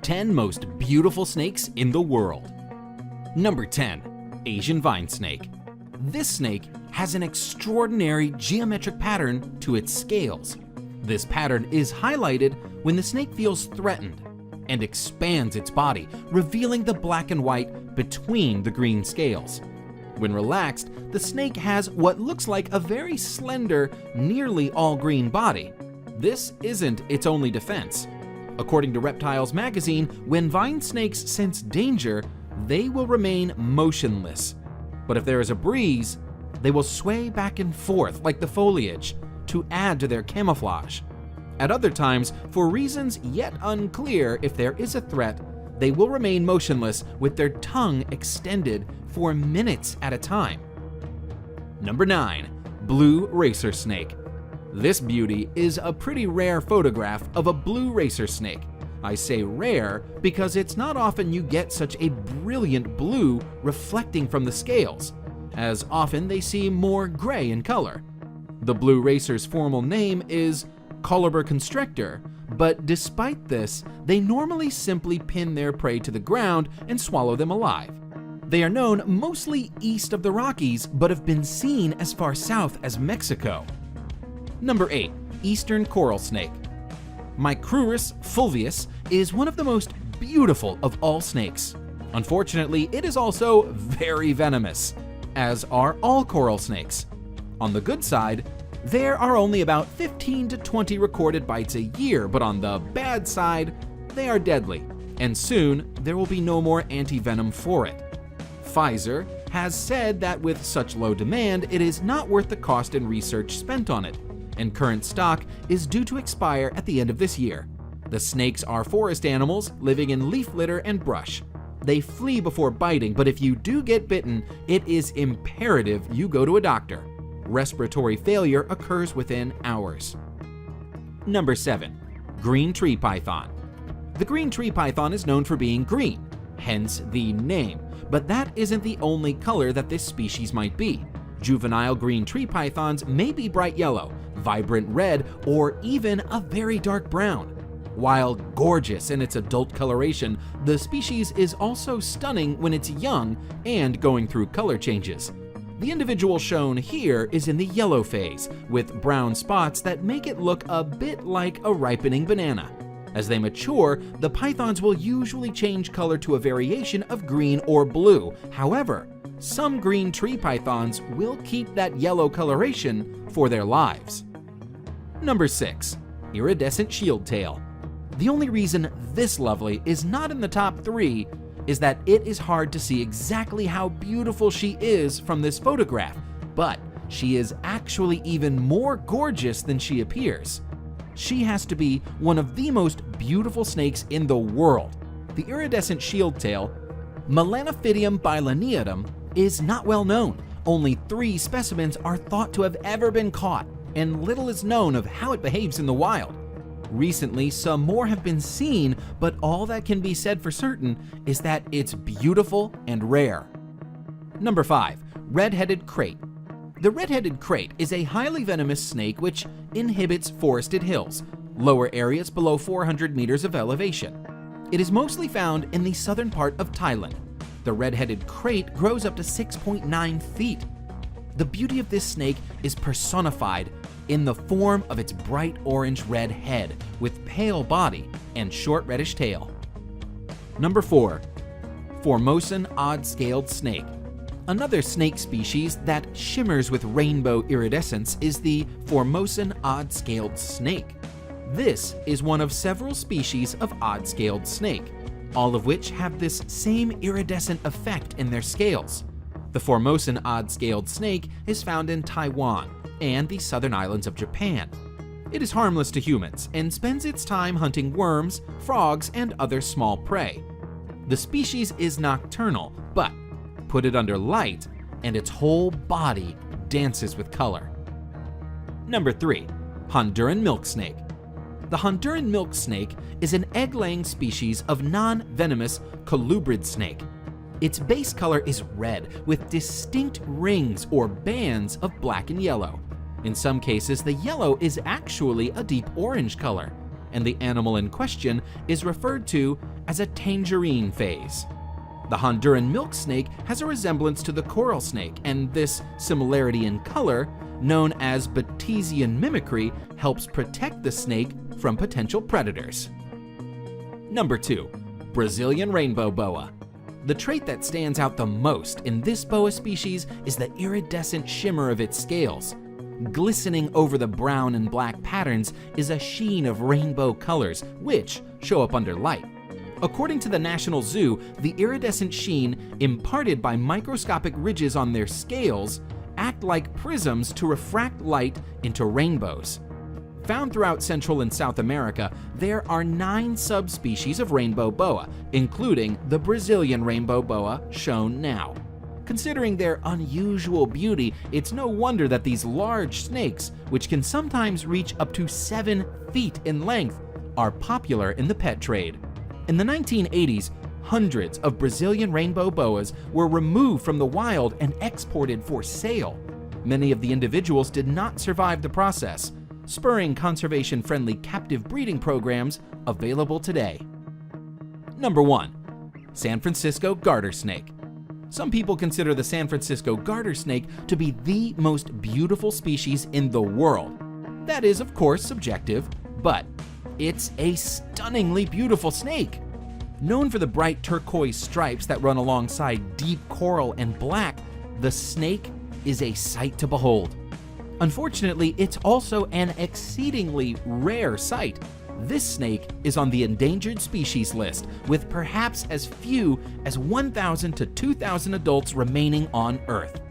10 most beautiful snakes in the world. Number 10. Asian vine snake. This snake has an extraordinary geometric pattern to its scales. This pattern is highlighted when the snake feels threatened and expands its body, revealing the black and white between the green scales. When relaxed, the snake has what looks like a very slender, nearly all-green body. This isn't its only defense. According to Reptiles magazine, when vine snakes sense danger, they will remain motionless. But if there is a breeze, they will sway back and forth like the foliage to add to their camouflage. At other times, for reasons yet unclear if there is a threat, they will remain motionless with their tongue extended for minutes at a time. Number 9. Blue racer snake. This beauty is a pretty rare photograph of a blue racer snake. I say rare because it's not often you get such a brilliant blue reflecting from the scales, as often they seem more gray in color. The blue racer's formal name is Coluber constrictor, but despite this, they normally simply pin their prey to the ground and swallow them alive. They are known mostly east of the Rockies, but have been seen as far south as Mexico. Number 8. Eastern coral snake. Micrurus fulvius is one of the most beautiful of all snakes. Unfortunately, it is also very venomous, as are all coral snakes. On the good side, there are only about 15 to 20 recorded bites a year, but on the bad side, they are deadly, and soon there will be no more anti-venom for it. Pfizer has said that with such low demand, it is not worth the cost and research spent on it, and current stock is due to expire at the end of this year. The snakes are forest animals living in leaf litter and brush. They flee before biting, but if you do get bitten, it is imperative you go to a doctor. Respiratory failure occurs within hours. Number 7. Green tree python. The green tree python is known for being green, hence the name, but that isn't the only color that this species might be. Juvenile green tree pythons may be bright yellow, vibrant red, or even a very dark brown. While gorgeous in its adult coloration, the species is also stunning when it's young and going through color changes. The individual shown here is in the yellow phase, with brown spots that make it look a bit like a ripening banana. As they mature, the pythons will usually change color to a variation of green or blue. However, some green tree pythons will keep that yellow coloration for their lives. Number 6. Iridescent shield tail. The only reason this lovely is not in the top 3 is that it is hard to see exactly how beautiful she is from this photograph, but she is actually even more gorgeous than she appears. She has to be one of the most beautiful snakes in the world. The iridescent shield tail, Melanophydium bilineatum, is not well known. Only 3 specimens are thought to have ever been caught, and little is known of how it behaves in the wild. Recently, some more have been seen, but all that can be said for certain is that it's beautiful and rare. Number 5. Red-headed krait. The red-headed krait is a highly venomous snake which inhabits forested hills, lower areas below 400 meters of elevation. It is mostly found in the southern part of Thailand. The red-headed krait grows up to 6.9 feet. The beauty of this snake is personified in the form of its bright orange-red head with pale body and short reddish tail. Number 4. Formosan odd-scaled snake. Another snake species that shimmers with rainbow iridescence is the Formosan odd-scaled snake. This is one of several species of odd-scaled snake, all of which have this same iridescent effect in their scales. The Formosan odd-scaled snake is found in Taiwan and the southern islands of Japan. It is harmless to humans and spends its time hunting worms, frogs, and other small prey. The species is nocturnal, but put it under light and its whole body dances with color. Number 3. Honduran milk snake. The Honduran milk snake is an egg-laying species of non-venomous colubrid snake. Its base color is red with distinct rings or bands of black and yellow. In some cases, the yellow is actually a deep orange color. and the animal in question is referred to as a tangerine phase. The Honduran milk snake has a resemblance to the coral snake, and this similarity in color, known as Batesian mimicry, helps protect the snake from potential predators. Number 2. Brazilian rainbow boa. The trait that stands out the most in this boa species is the iridescent shimmer of its scales. Glistening over the brown and black patterns is a sheen of rainbow colors, which show up under light. According to the National Zoo, the iridescent sheen imparted by microscopic ridges on their scales act like prisms to refract light into rainbows. Found throughout Central and South America, there are 9 subspecies of rainbow boa, including the Brazilian rainbow boa shown now. Considering their unusual beauty, it's no wonder that these large snakes, which can sometimes reach up to 7 feet in length, are popular in the pet trade. In the 1980s, hundreds of Brazilian rainbow boas were removed from the wild and exported for sale. Many of the individuals did not survive the process, spurring conservation-friendly captive breeding programs available today. Number 1. San Francisco garter snake. Some people consider the San Francisco garter snake to be the most beautiful species in the world. That is, of course, subjective, but it's a stunningly beautiful snake. Known for the bright turquoise stripes that run alongside deep coral and black, the snake is a sight to behold. Unfortunately, it's also an exceedingly rare sight. This snake is on the endangered species list, with perhaps as few as 1,000 to 2,000 adults remaining on Earth.